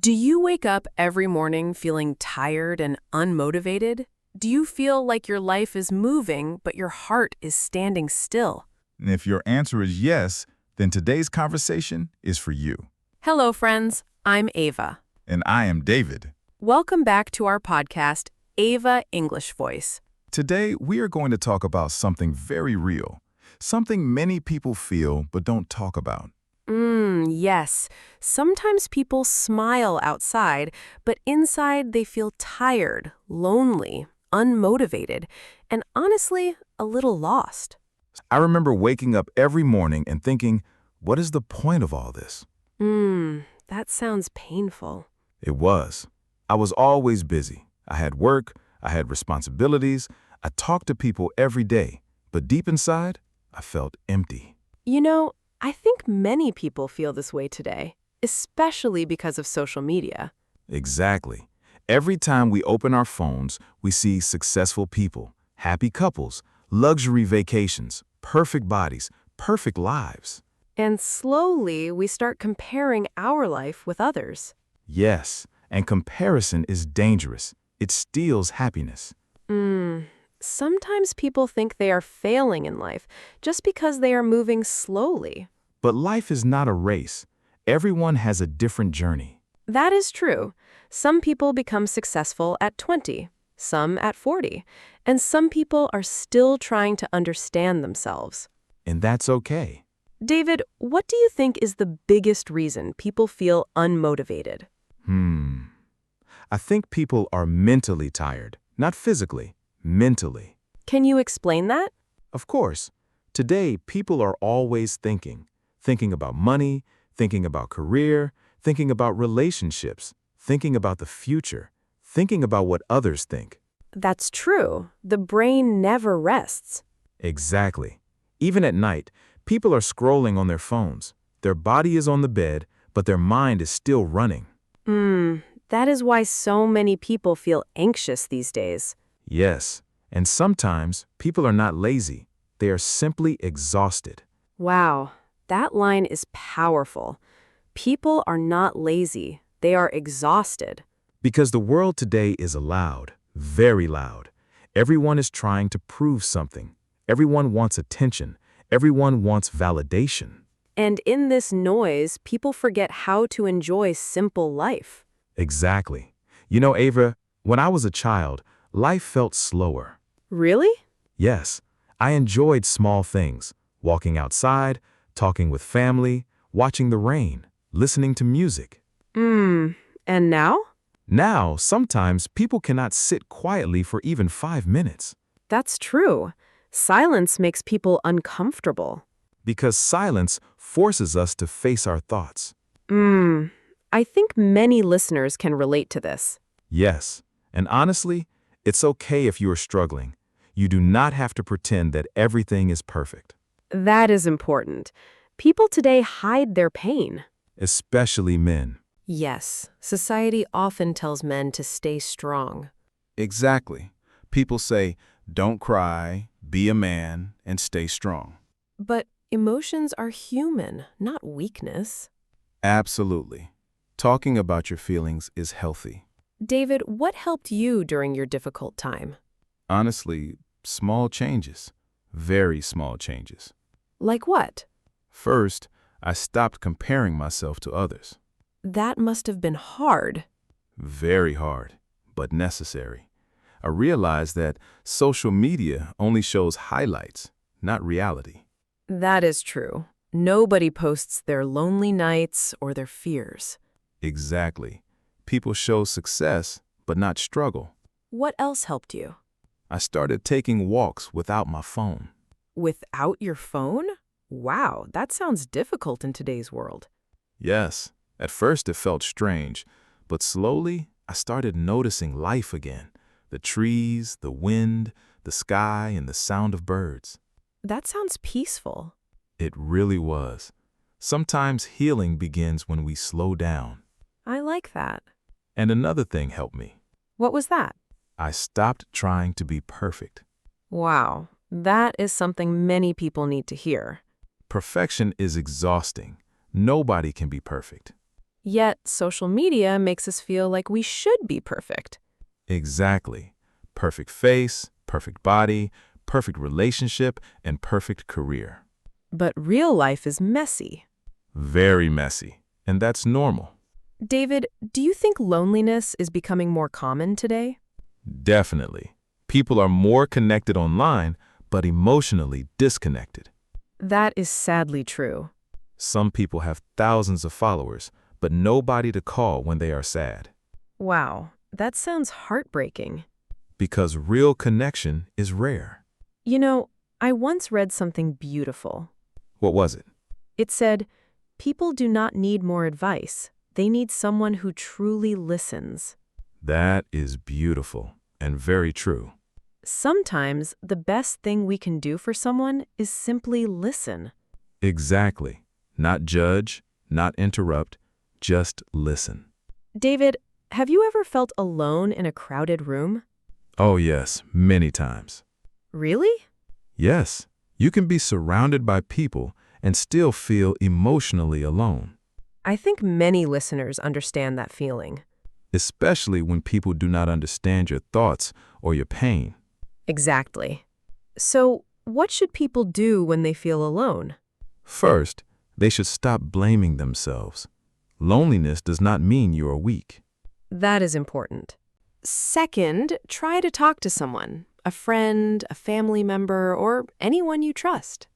Do you wake up every morning feeling tired and unmotivated? Do you feel like your life is moving, but your heart is standing still? And if your answer is yes, then today's conversation is for you. Hello, friends. I'm Ava. And I am David. Welcome back to our podcast, Ava English Voice. Today, we are going to talk about something very real, something many people feel but don't talk about. Yes. Sometimes people smile outside, but inside they feel tired, lonely, unmotivated, and honestly, a little lost. I remember waking up every morning and thinking, what is the point of all this? That sounds painful. It was. I was always busy. I had work, I had responsibilities, I talked to people every day, but deep inside, I felt empty. You know, I think many people feel this way today, especially because of social media. Exactly. Every time we open our phones, we see successful people, happy couples, luxury vacations, perfect bodies, perfect lives. And slowly, we start comparing our life with others. Yes, and comparison is dangerous. It steals happiness. Sometimes people think they are failing in life just because they are moving slowly. But life is not a race. Everyone has a different journey. That is true. Some people become successful at 20, some at 40, and some people are still trying to understand themselves. And that's okay. David, what do you think is the biggest reason people feel unmotivated? I think people are mentally tired, not physically, mentally. Can you explain that? Of course, today people are always thinking about money, thinking about career, thinking about relationships, thinking about the future, thinking about what others think. That's true. The brain never rests. Exactly. Even at night, people are scrolling on their phones. Their body is on the bed, but their mind is still running. That is why so many people feel anxious these days. Yes, and sometimes people are not lazy. They are simply exhausted. Wow, that line is powerful. People are not lazy. They are exhausted. Because the world today is loud, very loud. Everyone is trying to prove something. Everyone wants attention. Everyone wants validation. And in this noise, people forget how to enjoy simple life. Exactly. You know, Ava, when I was a child, life felt slower. Really? Yes, I enjoyed small things, walking outside, talking with family, watching the rain, listening to music. And now? Now, sometimes people cannot sit quietly for even 5 minutes. That's true. Silence makes people uncomfortable. Because silence forces us to face our thoughts. I think many listeners can relate to this. Yes, and honestly, it's okay if you are struggling. You do not have to pretend that everything is perfect. That is important. People today hide their pain. Especially men. Yes, society often tells men to stay strong. Exactly. People say, don't cry, be a man, and stay strong. But emotions are human, not weakness. Absolutely. Talking about your feelings is healthy. David, what helped you during your difficult time? Honestly, small changes. Very small changes. Like what? First, I stopped comparing myself to others. That must have been hard. Very hard, but necessary. I realized that social media only shows highlights, not reality. That is true. Nobody posts their lonely nights or their fears. Exactly. People show success, but not struggle. What else helped you? I started taking walks without my phone. Without your phone? Wow, that sounds difficult in today's world. Yes, at first it felt strange, but slowly I started noticing life again. The trees, the wind, the sky, and the sound of birds. That sounds peaceful. It really was. Sometimes healing begins when we slow down. I like that. And another thing helped me. What was that? I stopped trying to be perfect. Wow, that is something many people need to hear. Perfection is exhausting. Nobody can be perfect. Yet, social media makes us feel like we should be perfect. Exactly. Perfect face, perfect body, perfect relationship, and perfect career. But real life is messy. Very messy. And that's normal. David, do you think loneliness is becoming more common today? Definitely. People are more connected online, but emotionally disconnected. That is sadly true. Some people have thousands of followers, but nobody to call when they are sad. Wow, that sounds heartbreaking. Because real connection is rare. You know, I once read something beautiful. What was it? It said, "People do not need more advice. They need someone who truly listens." That is beautiful and very true. Sometimes the best thing we can do for someone is simply listen. Exactly. Not judge, not interrupt, just listen. David, have you ever felt alone in a crowded room? Oh yes, many times. Really? Yes, you can be surrounded by people and still feel emotionally alone, I think many listeners understand that feeling. especially when people do not understand your thoughts or your pain. Exactly. So, what should people do when they feel alone? First, they should stop blaming themselves. Loneliness does not mean you are weak. That is important. Second, try to talk to someone, a friend, a family member, or anyone you trust.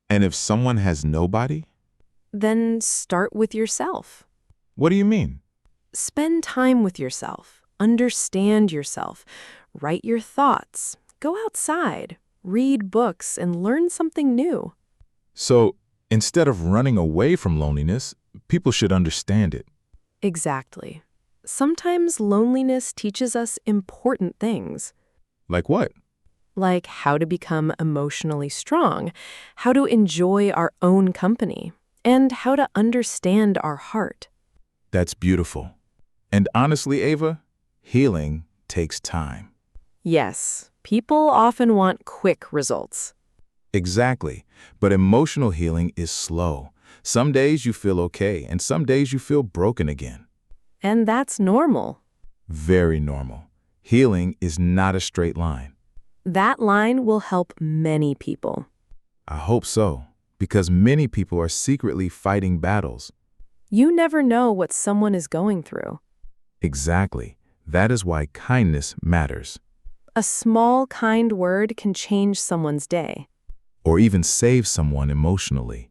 And if someone has nobody? Then start with yourself. What do you mean? Spend time with yourself. Understand yourself. Write your thoughts. Go outside. Read books and learn something new. So, instead of running away from loneliness, people should understand it. Exactly. Sometimes loneliness teaches us important things, Like what? like how to become emotionally strong, how to enjoy our own company, and how to understand our heart. That's beautiful. And honestly, Ava, healing takes time. Yes, people often want quick results. Exactly. But emotional healing is slow. Some days you feel okay, and some days you feel broken again. And that's normal. Very normal. Healing is not a straight line. That line will help many people. I hope so, because many people are secretly fighting battles. You never know what someone is going through. Exactly. That is why kindness matters, A small, kind word can change someone's day. or even save someone emotionally.